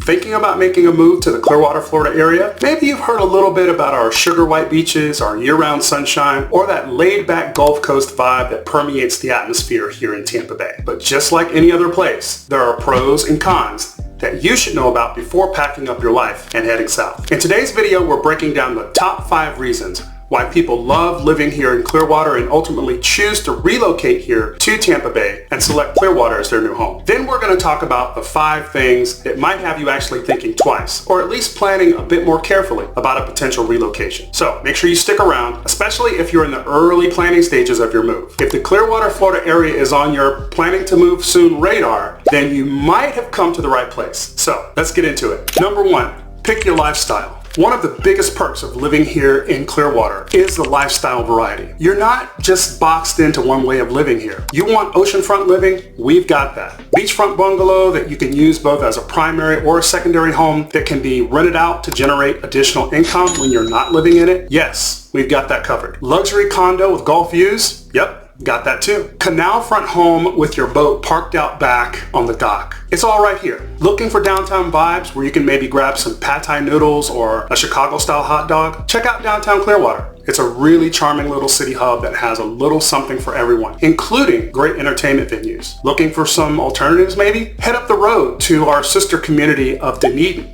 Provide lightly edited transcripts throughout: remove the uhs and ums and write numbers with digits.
thinking about making a move to the Clearwater, Florida area, maybe you've heard a little bit about our sugar white beaches, our year-round sunshine, or that laid-back Gulf Coast vibe that permeates the atmosphere here in Tampa Bay. But just like any other place, there are pros and cons that you should know about before packing up your life and heading south. In today's video, we're breaking down the top 5 reasons why people love living here in Clearwater and ultimately choose to relocate here to Tampa Bay and select Clearwater as their new home. Then we're going to talk about the 5 things that might have you actually thinking twice, or at least planning a bit more carefully about a potential relocation. So make sure you stick around, especially if you're in the early planning stages of your move. If the Clearwater, Florida area is on your planning to move soon radar, then you might have come to the right place. So let's get into it. Number 1, pick your lifestyle. One of the biggest perks of living here in Clearwater is the lifestyle variety. You're not just boxed into one way of living here. You want oceanfront living? We've got that. Beachfront bungalow that you can use both as a primary or a secondary home that can be rented out to generate additional income when you're not living in it? Yes, we've got that covered. Luxury condo with golf views? Yep. Got that too. Canal front home with your boat parked out back on the dock. It's all right here. Looking for downtown vibes where you can maybe grab some pad thai noodles or a Chicago style hot dog? Check out downtown Clearwater. It's a really charming little city hub that has a little something for everyone, including great entertainment venues. Looking for some alternatives maybe? Head up the road to our sister community of Dunedin.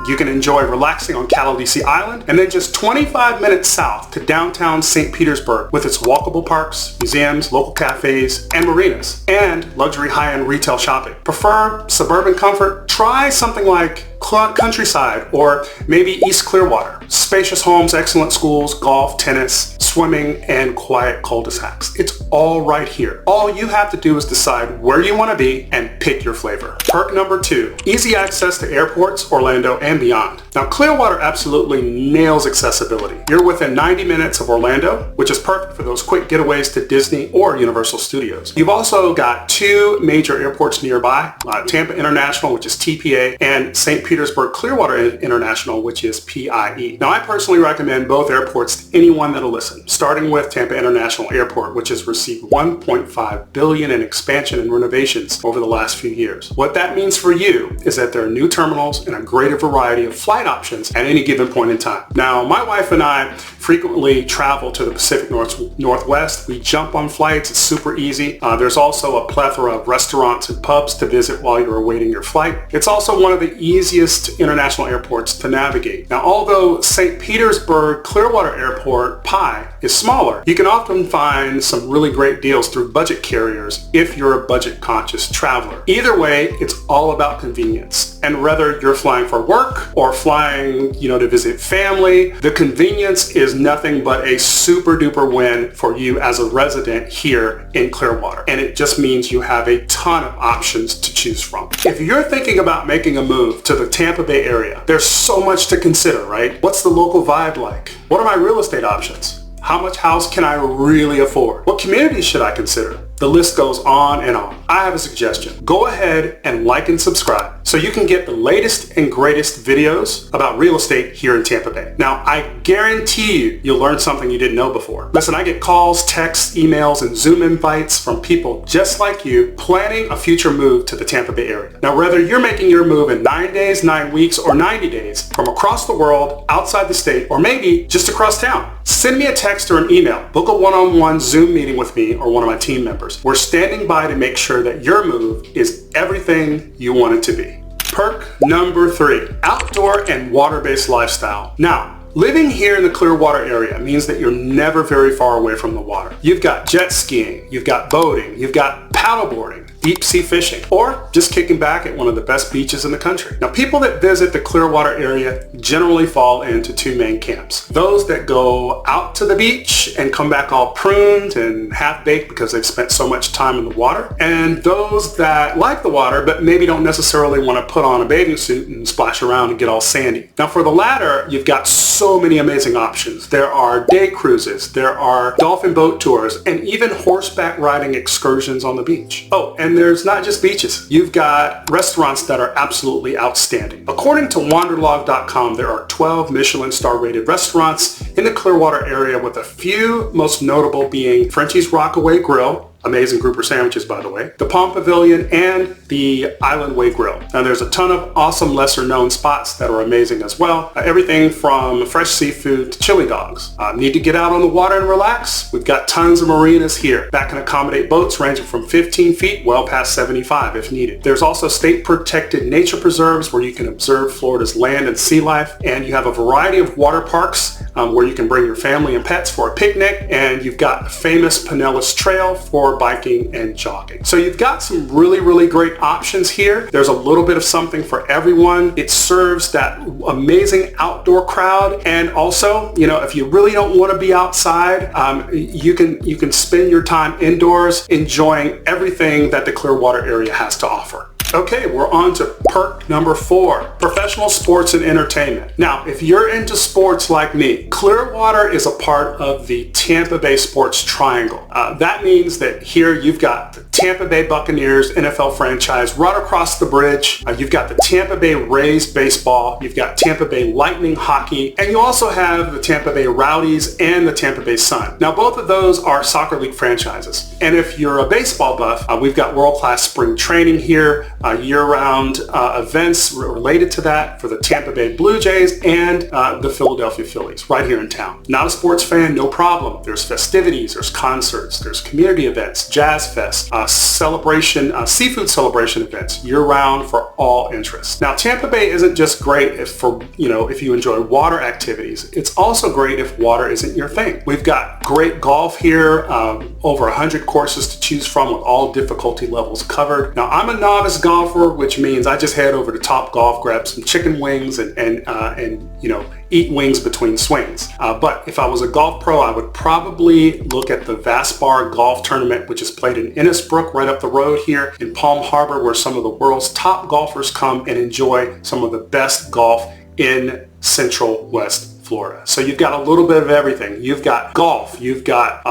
You can enjoy relaxing on Kalaldisi Island, and then just 25 minutes south to downtown St. Petersburg with its walkable parks, museums, local cafes, and marinas, and luxury high-end retail shopping. Prefer suburban comfort? Try something like Countryside or maybe East Clearwater. Spacious homes, excellent schools, golf, tennis, swimming, and quiet cul-de-sacs. It's all right here. All you have to do is decide where you want to be and pick your flavor. Perk number 2, easy access to airports, Orlando, and beyond. Now, Clearwater absolutely nails accessibility. You're within 90 minutes of Orlando, which is perfect for those quick getaways to Disney or Universal Studios. You've also got 2 major airports nearby, Tampa International, which is TPA, and St. Petersburg Clearwater International, which is PIE. Now, I personally recommend both airports to anyone that'll listen, starting with Tampa International Airport, which has received $1.5 billion in expansion and renovations over the last few years. What that means for you is that there are new terminals and a greater variety of flight options at any given point in time. Now, my wife and I frequently travel to the Pacific Northwest. We jump on flights. It's super easy. There's also a plethora of restaurants and pubs to visit while you're awaiting your flight. It's also one of the easiest international airports to navigate. Now, although St. Petersburg Clearwater Airport, PI, is smaller, you can often find some really great deals through budget carriers if you're a budget-conscious traveler. Either way, it's all about convenience. And whether you're flying for work or flying, to visit family, the convenience is nothing but a super duper win for you as a resident here in Clearwater. And it just means you have a ton of options to choose from. If you're thinking about making a move to the Tampa Bay area, there's so much to consider, right? What's the local vibe like? What are my real estate options? How much house can I really afford? What communities should I consider? The list goes on and on. I have a suggestion. Go ahead and like and subscribe so you can get the latest and greatest videos about real estate here in Tampa Bay. Now, I guarantee you'll learn something you didn't know before. Listen, I get calls, texts, emails, and Zoom invites from people just like you planning a future move to the Tampa Bay area. Now, whether you're making your move in 9 days, 9 weeks, or 90 days from across the world, outside the state, or maybe just across town, send me a text or an email. Book a one-on-one Zoom meeting with me or one of my team members. We're standing by to make sure that your move is everything you want it to be. Perk number 3, outdoor and water-based lifestyle. Now, living here in the Clearwater area means that you're never very far away from the water. You've got jet skiing, you've got boating, you've got paddleboarding, deep sea fishing, or just kicking back at one of the best beaches in the country. Now, people that visit the Clearwater area generally fall into 2 main camps. Those that go out to the beach and come back all pruned and half-baked because they've spent so much time in the water, and those that like the water but maybe don't necessarily want to put on a bathing suit and splash around and get all sandy. Now, for the latter, you've got so many amazing options. There are day cruises, there are dolphin boat tours, and even horseback riding excursions on the beach. Oh, and there's not just beaches. You've got restaurants that are absolutely outstanding. According to wanderlog.com, there are 12 Michelin star rated restaurants in the Clearwater area, with a few most notable being Frenchie's Rockaway Grill, amazing grouper sandwiches, by the way, the Palm Pavilion, and the Island Way Grill. Now there's a ton of awesome lesser known spots that are amazing as well. Everything from fresh seafood to chili dogs. Need to get out on the water and relax? We've got tons of marinas here that can accommodate boats ranging from 15 feet well past 75 if needed. There's also state protected nature preserves where you can observe Florida's land and sea life, and you have a variety of water parks where you can bring your family and pets for a picnic, and you've got famous Pinellas Trail for biking and jogging. So you've got some really great options here. There's a little bit of something for everyone. It serves that amazing outdoor crowd, and also, you know, if you really don't want to be outside, you can spend your time indoors enjoying everything that the Clearwater area has to offer. Okay, we're on to perk number 4, professional sports and entertainment. Now, if you're into sports like me, Clearwater is a part of the Tampa Bay Sports Triangle. That means that here you've got the Tampa Bay Buccaneers NFL franchise right across the bridge. You've got the Tampa Bay Rays baseball. You've got Tampa Bay Lightning hockey. And you also have the Tampa Bay Rowdies and the Tampa Bay Sun. Now, both of those are soccer league franchises. And if you're a baseball buff, we've got world-class spring training here, year-round events related to that for the Tampa Bay Blue Jays and the Philadelphia Phillies right here in town. Not a sports fan? No problem. There's festivities, there's concerts, there's community events, jazz fest, celebration, seafood celebration events year-round for all interests. Now, Tampa Bay isn't just great if you enjoy water activities. It's also great if water isn't your thing. We've got great golf here, over 100 courses to choose from with all difficulty levels covered. Now, I'm a novice golfer, which means I just head over to Top Golf, grab some chicken wings, and eat wings between swings. But if I was a golf pro, I would probably look at the Vasbar Golf Tournament, which is played in Innisbrook, right up the road here in Palm Harbor, where some of the world's top golfers come and enjoy some of the best golf in Central West Florida. So you've got a little bit of everything. You've got golf, you've got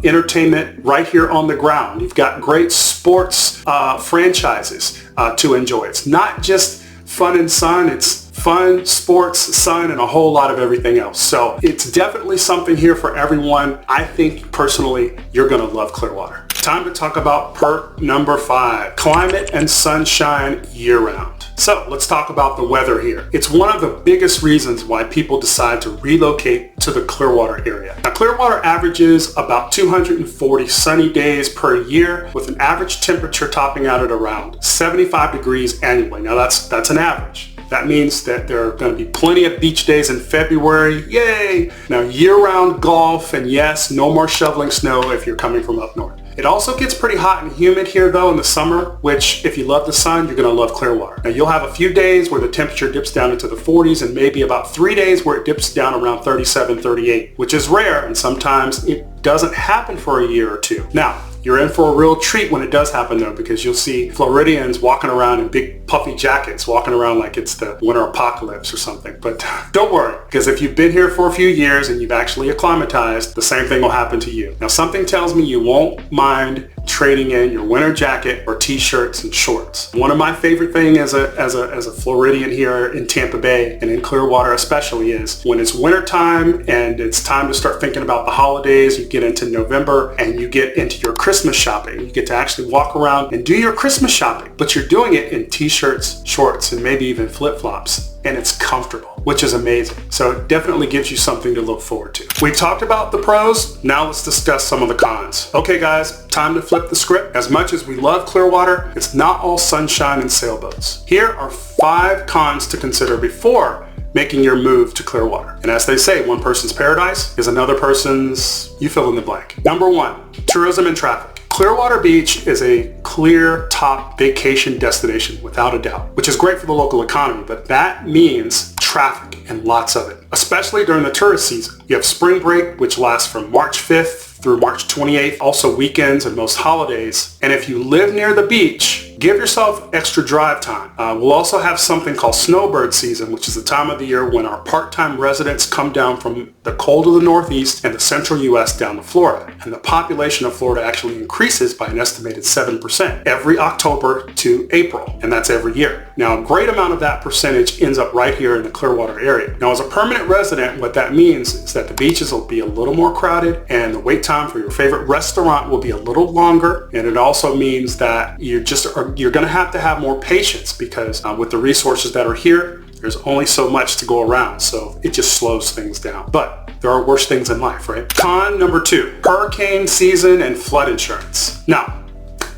entertainment right here on the ground. You've got great sports franchises to enjoy. It's not just fun and sun, it's fun, sports, sun, and a whole lot of everything else. So it's definitely something here for everyone. I think personally, you're gonna love Clearwater. Time to talk about perk number 5, climate and sunshine year-round. So let's talk about the weather here. It's one of the biggest reasons why people decide to relocate to the Clearwater area. Now, Clearwater averages about 240 sunny days per year, with an average temperature topping out at around 75 degrees annually. Now that's an average. That means that there are going to be plenty of beach days in February. Yay! Now, year-round golf, and yes, no more shoveling snow if you're coming from up north. It also gets pretty hot and humid here though in the summer, which if you love the sun, you're going to love Clearwater. Now, you'll have a few days where the temperature dips down into the 40s and maybe about 3 days where it dips down around 37, 38, which is rare, and sometimes it doesn't happen for a year or two. Now, you're in for a real treat when it does happen though, because you'll see Floridians walking around in big puffy jackets, walking around like it's the winter apocalypse or something. But don't worry, because if you've been here for a few years and you've actually acclimatized, the same thing will happen to you. Now, something tells me you won't mind trading in your winter jacket or t-shirts and shorts. One of my favorite things as a Floridian here in Tampa Bay and in Clearwater especially is when it's winter time and it's time to start thinking about the holidays. You get into November and you get into your Christmas shopping. You get to actually walk around and do your Christmas shopping, but you're doing it in t-shirts, shorts, and maybe even flip-flops. And it's comfortable, which is amazing. So it definitely gives you something to look forward to. We talked about the pros. Now let's discuss some of the cons. Okay guys, time to flip the script. As much as we love Clearwater, it's not all sunshine and sailboats. Here are 5 cons to consider before making your move to Clearwater. And as they say, one person's paradise is another person's, you fill in the blank. Number 1, tourism and traffic. Clearwater Beach is a clear top vacation destination without a doubt, which is great for the local economy, but that means traffic and lots of it, especially during the tourist season. You have spring break, which lasts from March 5th through March 28th, also weekends and most holidays. And if you live near the beach, give yourself extra drive time. We'll also have something called snowbird season, which is the time of the year when our part-time residents come down from the cold of the Northeast and the central U.S. down to Florida. And the population of Florida actually increases by an estimated 7% every October to April, and that's every year. Now, a great amount of that percentage ends up right here in the Clearwater area. Now, as a permanent resident, what that means is that the beaches will be a little more crowded and the wait time for your favorite restaurant will be a little longer, and it also means that you're going to have more patience because with the resources that are here, there's only so much to go around, so it just slows things down. But there are worse things in life, right? Con number 2, hurricane season and flood insurance. Now,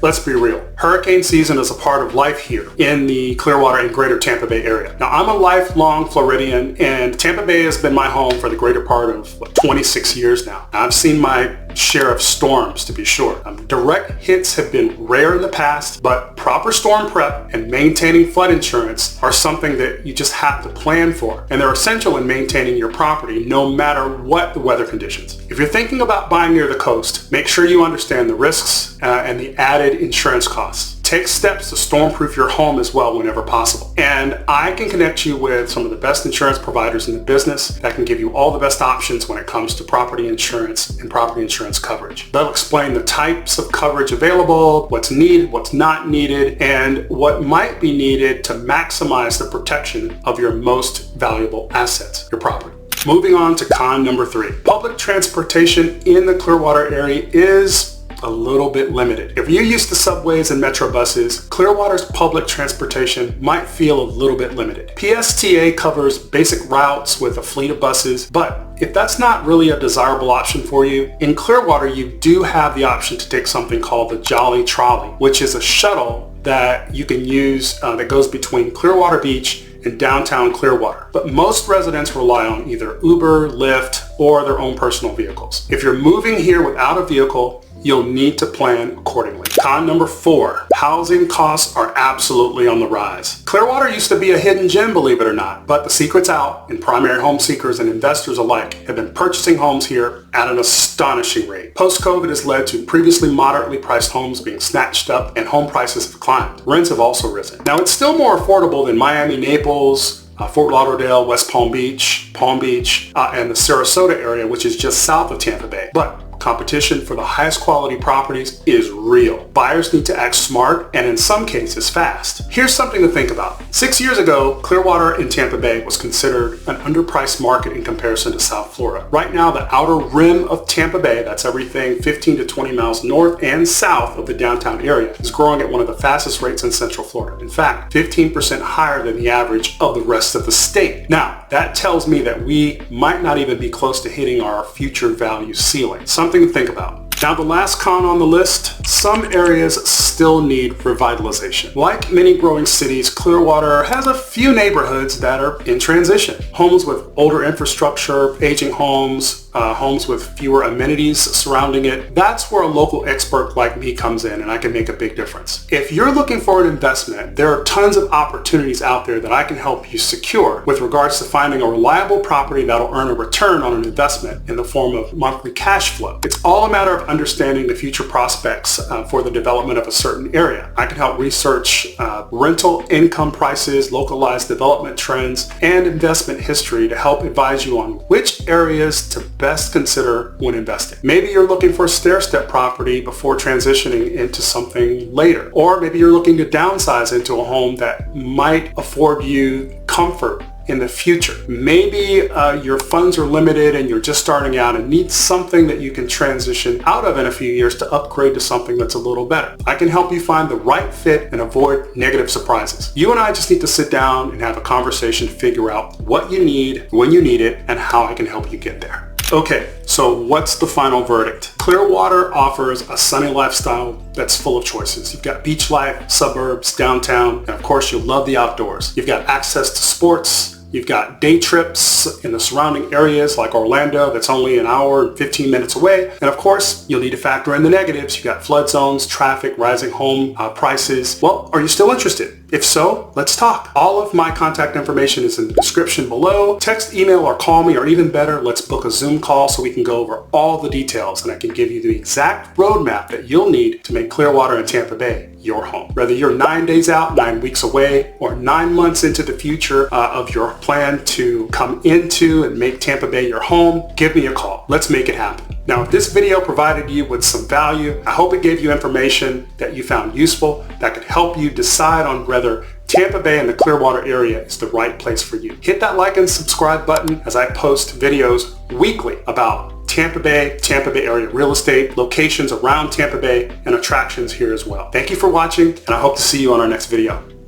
let's be real. Hurricane season is a part of life here in the Clearwater and greater Tampa Bay area. Now, I'm a lifelong Floridian, and Tampa Bay has been my home for the greater part of 26 years now. I've seen my share of storms, to be sure. Direct hits have been rare in the past, but proper storm prep and maintaining flood insurance are something that you just have to plan for, and they're essential in maintaining your property no matter what the weather conditions. If you're thinking about buying near the coast, make sure you understand the risks and the added insurance costs. Take steps to stormproof your home as well whenever possible. And I can connect you with some of the best insurance providers in the business that can give you all the best options when it comes to property insurance and property insurance coverage. They'll explain the types of coverage available, what's needed, what's not needed, and what might be needed to maximize the protection of your most valuable assets, your property. Moving on to con number 3. Public transportation in the Clearwater area is a little bit limited. If you're used to subways and metro buses, Clearwater's public transportation might feel a little bit limited. PSTA covers basic routes with a fleet of buses, but if that's not really a desirable option for you, in Clearwater you do have the option to take something called the Jolly Trolley, which is a shuttle that you can use that goes between Clearwater Beach in downtown Clearwater. But most residents rely on either Uber, Lyft, or their own personal vehicles. If you're moving here without a vehicle, you'll need to plan accordingly. Con number 4, housing costs are absolutely on the rise. Clearwater used to be a hidden gem, believe it or not, but the secret's out, and primary home seekers and investors alike have been purchasing homes here at an astonishing rate. Post-COVID has led to previously moderately priced homes being snatched up, and home prices have climbed. Rents have also risen. Now, it's still more affordable than Miami, Naples, Fort Lauderdale, West Palm Beach, and the Sarasota area, which is just south of Tampa Bay. But competition for the highest quality properties is real. Buyers need to act smart and in some cases fast. Here's something to think about. 6 years ago, Clearwater in Tampa Bay was considered an underpriced market in comparison to South Florida. Right now, the outer rim of Tampa Bay, that's everything 15 to 20 miles north and south of the downtown area, is growing at one of the fastest rates in Central Florida. In fact, 15% higher than the average of the rest of the state. Now, that tells me that we might not even be close to hitting our future value ceiling. Something to think about. Now, the last con on the list, some areas still need revitalization. Like many growing cities, Clearwater has a few neighborhoods that are in transition. Homes with older infrastructure, aging homes, homes with fewer amenities surrounding it. That's where a local expert like me comes in, and I can make a big difference. If you're looking for an investment, there are tons of opportunities out there that I can help you secure with regards to finding a reliable property that'll earn a return on an investment in the form of monthly cash flow. It's all a matter of understanding the future prospects for the development of a certain area. I can help research rental income prices, localized development trends, and investment history to help advise you on which areas to best consider when investing. Maybe you're looking for a stair-step property before transitioning into something later. Or maybe you're looking to downsize into a home that might afford you comfort in the future. Maybe your funds are limited and you're just starting out and need something that you can transition out of in a few years to upgrade to something that's a little better. I can help you find the right fit and avoid negative surprises. You and I just need to sit down and have a conversation to figure out what you need, when you need it, and how I can help you get there. Okay, so what's the final verdict? Clearwater offers a sunny lifestyle that's full of choices. You've got beach life, suburbs, downtown, and of course you'll love the outdoors. You've got access to sports. You've got day trips in the surrounding areas like Orlando that's only an hour and 15 minutes away. And of course, you'll need to factor in the negatives. You've got flood zones, traffic, rising home prices. Well, are you still interested? If so, let's talk. All of my contact information is in the description below. Text, email, or call me, or even better, let's book a Zoom call so we can go over all the details and I can give you the exact roadmap that you'll need to make Clearwater and Tampa Bay your home. Whether you're 9 days out, 9 weeks away, or 9 months into the future of your plan to come into and make Tampa Bay your home, give me a call. Let's make it happen. Now, if this video provided you with some value, I hope it gave you information that you found useful that could help you decide on whether Tampa Bay and the Clearwater area is the right place for you. Hit that like and subscribe button as I post videos weekly about Tampa Bay area real estate, locations around Tampa Bay, and attractions here as well. Thank you for watching, and I hope to see you on our next video.